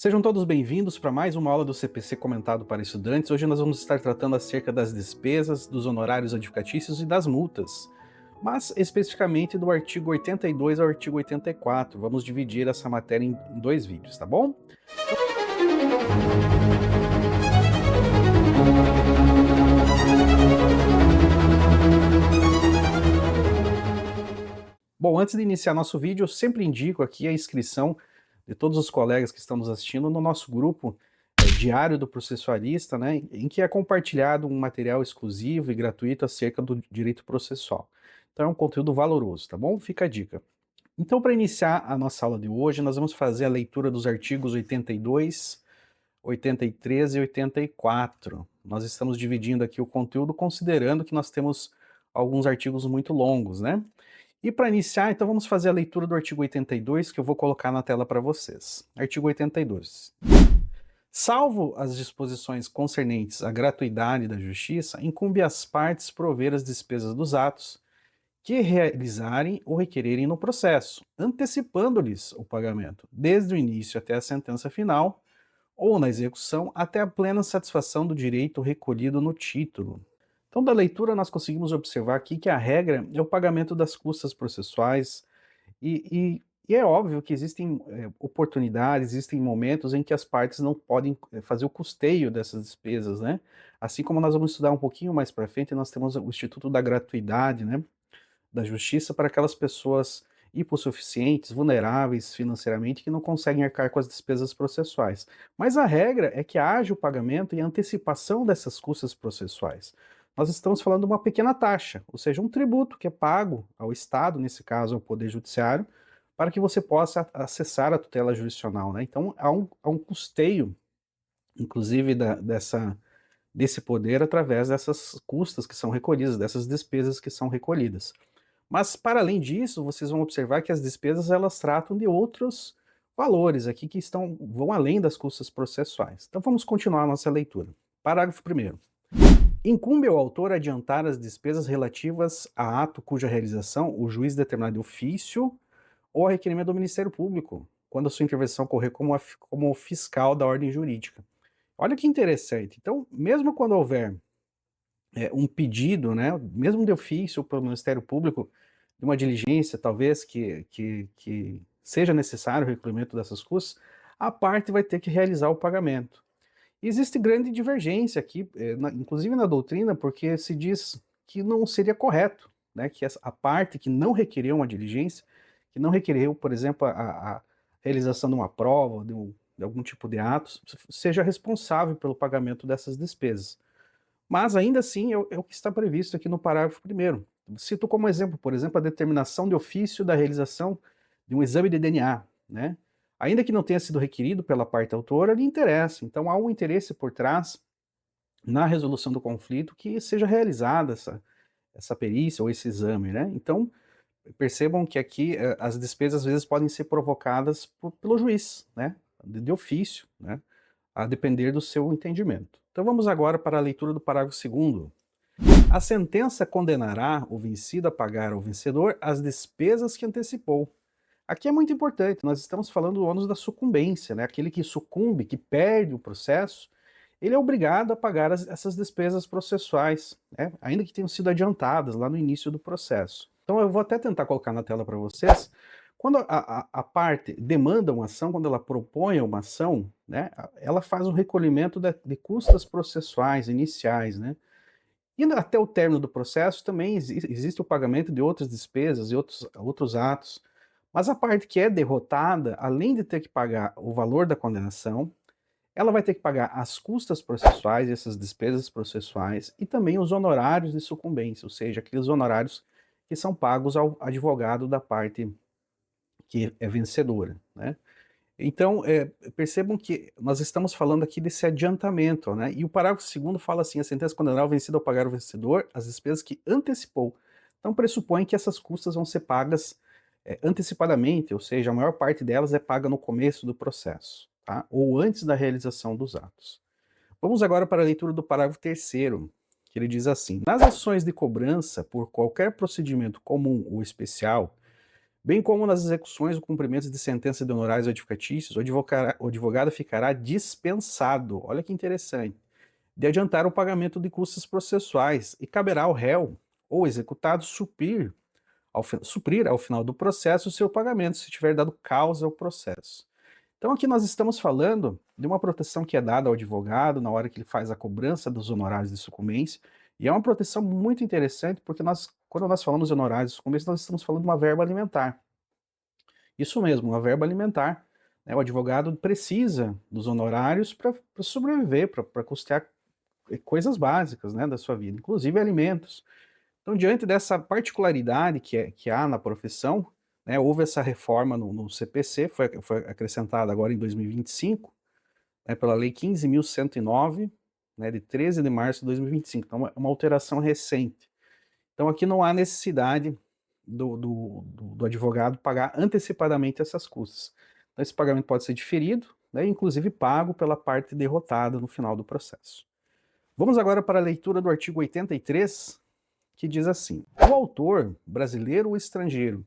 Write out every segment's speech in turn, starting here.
Sejam todos bem-vindos para mais uma aula do CPC comentado para estudantes. Hoje nós vamos estar tratando acerca das despesas, dos honorários advocatícios e das multas, mas especificamente do artigo 82 ao artigo 84. Vamos dividir essa matéria em dois vídeos, tá bom? Bom, antes de iniciar nosso vídeo, eu sempre indico aqui a inscrição de todos os colegas que estão nos assistindo no nosso grupo Diário do Processualista, né, em que é compartilhado um material exclusivo e gratuito acerca do direito processual. Então é um conteúdo valoroso, tá bom? Fica a dica. Então, para iniciar a nossa aula de hoje, nós vamos fazer a leitura dos artigos 82, 83 e 84. Nós estamos dividindo aqui o conteúdo considerando que nós temos alguns artigos muito longos, né? E para iniciar, então vamos fazer a leitura do artigo 82, que eu vou colocar na tela para vocês. Artigo 82. Salvo as disposições concernentes à gratuidade da justiça, incumbe às partes prover as despesas dos atos que realizarem ou requererem no processo, antecipando-lhes o pagamento, desde o início até a sentença final, ou na execução até a plena satisfação do direito recolhido no título. Então, da leitura, nós conseguimos observar aqui que a regra é o pagamento das custas processuais, e é óbvio que existem oportunidades, existem momentos em que as partes não podem fazer o custeio dessas despesas, né? Assim como nós vamos estudar um pouquinho mais para frente, nós temos o Instituto da Gratuidade, né? Da Justiça para aquelas pessoas hipossuficientes, vulneráveis financeiramente, que não conseguem arcar com as despesas processuais. Mas a regra é que haja o pagamento e a antecipação dessas custas processuais. Nós estamos falando de uma pequena taxa, ou seja, um tributo que é pago ao Estado, nesse caso ao Poder Judiciário, para que você possa acessar a tutela jurisdicional, né? Então há um custeio, inclusive, desse poder através dessas custas que são recolhidas, dessas despesas que são recolhidas. Mas, para além disso, vocês vão observar que as despesas elas tratam de outros valores aqui que vão além das custas processuais. Então vamos continuar a nossa leitura. Parágrafo 1º. Incumbe ao autor adiantar as despesas relativas a ato cuja realização o juiz determinar de ofício ou a requerimento do Ministério Público, quando a sua intervenção ocorrer como fiscal da ordem jurídica. Olha que interessante. Então, mesmo quando houver um pedido, né, mesmo de ofício para o Ministério Público, de uma diligência, talvez, que seja necessário o recolhimento dessas custas, a parte vai ter que realizar o pagamento. Existe grande divergência aqui, inclusive na doutrina, porque se diz que não seria correto, né, que a parte que não requereu uma diligência, que não requereu, por exemplo, a realização de uma prova, de algum tipo de ato, seja responsável pelo pagamento dessas despesas. Mas ainda assim é o que está previsto aqui no parágrafo 1º. Cito como exemplo, por exemplo, a determinação de ofício da realização de um exame de DNA, né? Ainda que não tenha sido requerido pela parte autora, lhe interessa. Então há um interesse por trás na resolução do conflito que seja realizada essa perícia ou esse exame, né? Então percebam que aqui as despesas às vezes podem ser provocadas pelo juiz, né? De ofício, né? A depender do seu entendimento. Então vamos agora para a leitura do parágrafo 2º. A sentença condenará o vencido a pagar ao vencedor as despesas que antecipou. Aqui é muito importante, nós estamos falando do ônus da sucumbência, né? Aquele que sucumbe, que perde o processo, ele é obrigado a pagar essas despesas processuais, né? Ainda que tenham sido adiantadas lá no início do processo. Então eu vou até tentar colocar na tela para vocês. Quando a parte demanda uma ação, quando ela propõe uma ação, né, ela faz um recolhimento de custas processuais iniciais, né? E até o término do processo também existe o pagamento de outras despesas e outros atos. Mas a parte que é derrotada, além de ter que pagar o valor da condenação, ela vai ter que pagar as custas processuais, essas despesas processuais, e também os honorários de sucumbência, ou seja, aqueles honorários que são pagos ao advogado da parte que é vencedora, né? Então, percebam que nós estamos falando aqui desse adiantamento, né? E o parágrafo 2º fala assim: a sentença condenará o vencido a pagar ao vencedor as despesas que antecipou. Então, pressupõe que essas custas vão ser pagas antecipadamente, ou seja, a maior parte delas é paga no começo do processo, tá? Ou antes da realização dos atos. Vamos agora para a leitura do parágrafo 3º, que ele diz assim: nas ações de cobrança por qualquer procedimento comum ou especial, bem como nas execuções ou cumprimentos de sentença de honorários advocatícios, o advogado ficará dispensado, olha que interessante, de adiantar o pagamento de custas processuais e caberá ao réu ou executado suprir ao final do processo o seu pagamento, se tiver dado causa ao processo. Então aqui nós estamos falando de uma proteção que é dada ao advogado na hora que ele faz a cobrança dos honorários de sucumbência, e é uma proteção muito interessante porque quando nós falamos de honorários de sucumbência, nós estamos falando de uma verba alimentar. Isso mesmo, uma verba alimentar. Né? O advogado precisa dos honorários para sobreviver, para custear coisas básicas, né, da sua vida, inclusive alimentos. Então, diante dessa particularidade que há na profissão, né, houve essa reforma no CPC, foi acrescentada agora em 2025, né, pela Lei 15.109, né, de 13 de março de 2025. Então, é uma alteração recente. Então, aqui não há necessidade do advogado pagar antecipadamente essas custas. Então, esse pagamento pode ser diferido, né, inclusive pago pela parte derrotada no final do processo. Vamos agora para a leitura do artigo 83, que diz assim: o autor, brasileiro ou estrangeiro,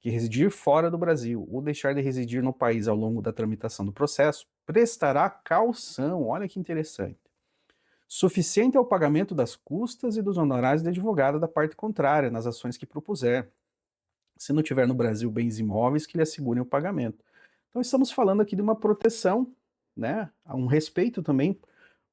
que residir fora do Brasil ou deixar de residir no país ao longo da tramitação do processo, prestará caução, olha que interessante, suficiente ao pagamento das custas e dos honorários de advogado da parte contrária nas ações que propuser, se não tiver no Brasil bens imóveis que lhe assegurem o pagamento. Então estamos falando aqui de uma proteção, né, um respeito também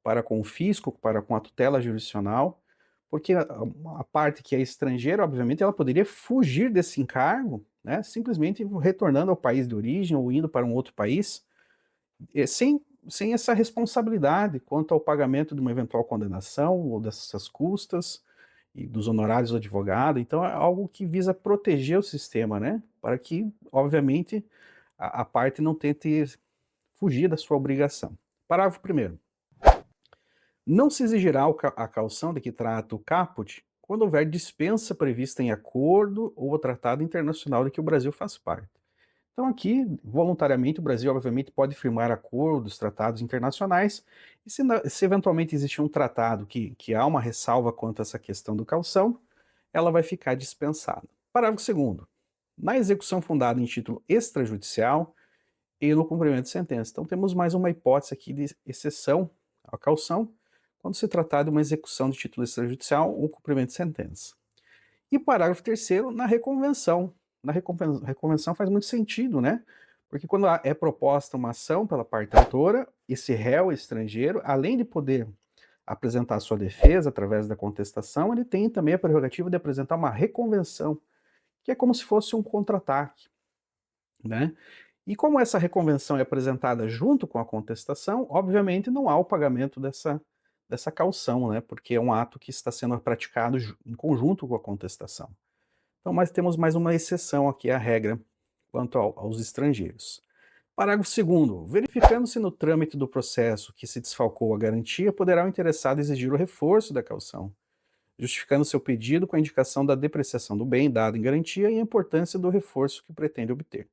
para com o fisco, para com a tutela jurisdicional, porque a parte que é estrangeira, obviamente, ela poderia fugir desse encargo, né, simplesmente retornando ao país de origem ou indo para um outro país, sem essa responsabilidade quanto ao pagamento de uma eventual condenação ou dessas custas e dos honorários do advogado. Então é algo que visa proteger o sistema, né, para que, obviamente, a parte não tente fugir da sua obrigação. Parágrafo 1º. Não se exigirá a caução de que trata o caput quando houver dispensa prevista em acordo ou tratado internacional de que o Brasil faz parte. Então aqui, voluntariamente, o Brasil obviamente pode firmar acordos, tratados internacionais, e se eventualmente existir um tratado que há uma ressalva quanto a essa questão do caução, ela vai ficar dispensada. Parágrafo 2º. Na execução fundada em título extrajudicial e no cumprimento de sentença. Então temos mais uma hipótese aqui de exceção à caução, quando se tratar de uma execução de título extrajudicial ou cumprimento de sentença. E parágrafo 3º, na reconvenção. Na reconvenção faz muito sentido, né? Porque quando é proposta uma ação pela parte autora, esse réu estrangeiro, além de poder apresentar sua defesa através da contestação, ele tem também a prerrogativa de apresentar uma reconvenção, que é como se fosse um contra-ataque, né? E como essa reconvenção é apresentada junto com a contestação, obviamente não há o pagamento dessa caução, né? Porque é um ato que está sendo praticado em conjunto com a contestação. Então, mas temos mais uma exceção aqui à regra quanto aos estrangeiros. Parágrafo 2º. Verificando-se no trâmite do processo que se desfalcou a garantia, poderá o interessado exigir o reforço da caução, justificando seu pedido com a indicação da depreciação do bem dado em garantia e a importância do reforço que pretende obter.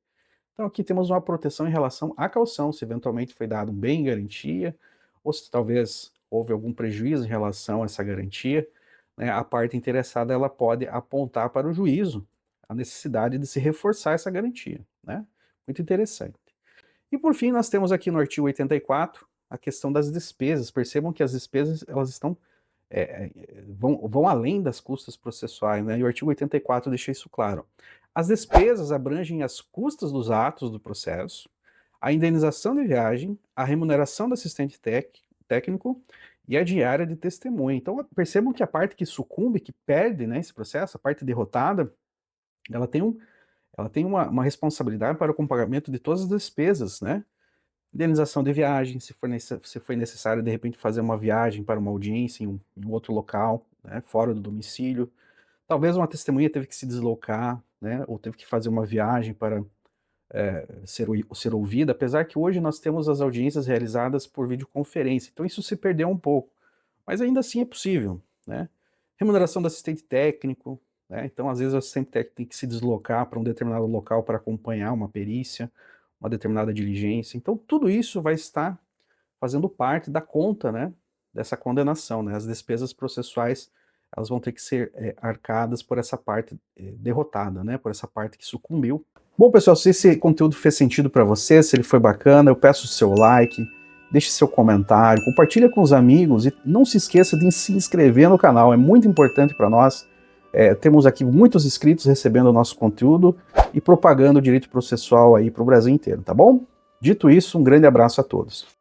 Então aqui temos uma proteção em relação à caução, se eventualmente foi dado um bem em garantia, ou se talvez houve algum prejuízo em relação a essa garantia, né, a parte interessada ela pode apontar para o juízo a necessidade de se reforçar essa garantia, né? Muito interessante. E por fim, nós temos aqui no artigo 84 a questão das despesas. Percebam que as despesas elas estão vão além das custas processuais, né? E o artigo 84 deixa isso claro. As despesas abrangem as custas dos atos do processo, a indenização de viagem, a remuneração do assistente técnico e a diária de testemunha. Então, percebam que a parte que sucumbe, que perde, né, esse processo, a parte derrotada, ela tem uma responsabilidade para o pagamento de todas as despesas, né? Indenização de viagem, se foi necessário, de repente, fazer uma viagem para uma audiência em um outro local, né, fora do domicílio. Talvez uma testemunha teve que se deslocar, né, ou teve que fazer uma viagem para ser ouvida, apesar que hoje nós temos as audiências realizadas por videoconferência, então isso se perdeu um pouco, mas ainda assim é possível, né? Remuneração do assistente técnico, né? Então às vezes o assistente técnico tem que se deslocar para um determinado local para acompanhar uma perícia, uma determinada diligência, então tudo isso vai estar fazendo parte da conta, né, dessa condenação, né? As despesas processuais, elas vão ter que ser arcadas por essa parte derrotada, né? Por essa parte que sucumbiu. Bom, pessoal, se esse conteúdo fez sentido para você, se ele foi bacana, eu peço o seu like, deixe seu comentário, compartilha com os amigos e não se esqueça de se inscrever no canal, é muito importante para nós. Temos aqui muitos inscritos recebendo o nosso conteúdo e propagando o direito processual aí para o Brasil inteiro, tá bom? Dito isso, um grande abraço a todos.